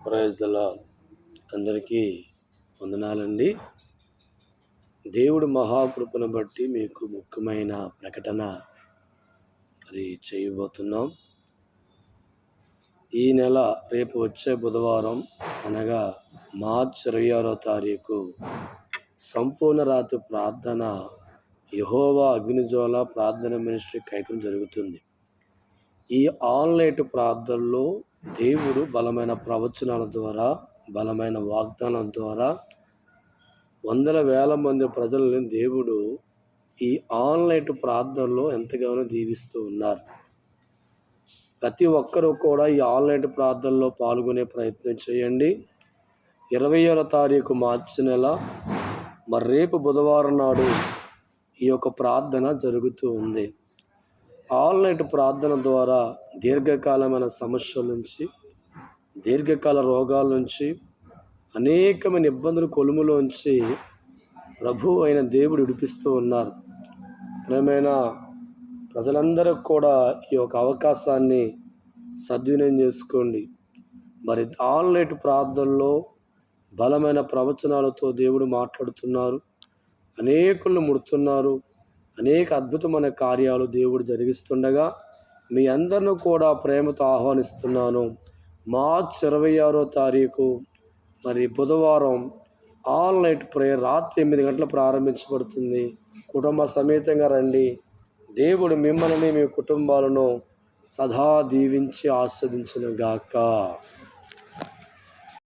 Praise the lord. అందరికీ వందనాలండి. దేవుడు మహాకృపను బట్టి మీకు ముఖ్యమైన ప్రకటన చేయబోతున్నాం. ఈ నెల రేపు వచ్చే బుధవారం అనగా మార్చి 26వ తారీఖు సంపూర్ణ రాత్రి ప్రార్థన యెహోవా అగ్నిజ్వాల ప్రార్థన మినిస్ట్రీ కార్యక్రమం జరుగుతుంది. ఈ ఆన్లైన్ ప్రార్థనలో దేవుడు బలమైన ప్రవచనాల ద్వారా, బలమైన వాగ్దానం ద్వారా వందల వేల మంది ప్రజలను దేవుడు ఈ ఆన్లైన్ ప్రార్థనలో ఎంతగానో దీవిస్తూ ఉన్నారు. ప్రతి ఒక్కరూ కూడా ఈ ఆన్లైన్ ప్రార్థనలో పాల్గొనే ప్రయత్నం చేయండి. 20వ తారీఖు మార్చి నెల మరి రేపు బుధవారం నాడు ఈ యొక్క ప్రార్థన జరుగుతూ ఉంది. ఆన్లైన్ ప్రార్థన ద్వారా దీర్ఘకాలమైన సమస్యల నుంచి, దీర్ఘకాల రోగాల నుంచి, అనేకమైన ఇబ్బందుల కొలుములోంచి ప్రభు అయిన దేవుడు విడిపిస్తూ ఉన్నారు. ప్రియమైన ప్రజలందరూ కూడా ఈ యొక్క అవకాశాన్ని సద్వినియోగం చేసుకోండి. మరి ఆన్లైన్ ప్రార్థనలో బలమైన ప్రవచనాలతో దేవుడు మాట్లాడుతున్నారు, అనేకులను ముడుతున్నారు, అనేక అద్భుతమైన కార్యాలు దేవుడు జరిగిస్తుండగా మీ అందరిని కూడా ప్రేమతో ఆహ్వానిస్తున్నాను. మార్చి 26వ తారీఖు మరి బుధవారం ఆన్లైన్ ప్రేయర్ రాత్రి 8 గంటలకు ప్రారంభించబడుతుంది. కుటుంబ సమేతంగా రండి. దేవుడు మిమ్మల్ని మీ కుటుంబాలను సదా దీవించి ఆస్వాదించును గాక.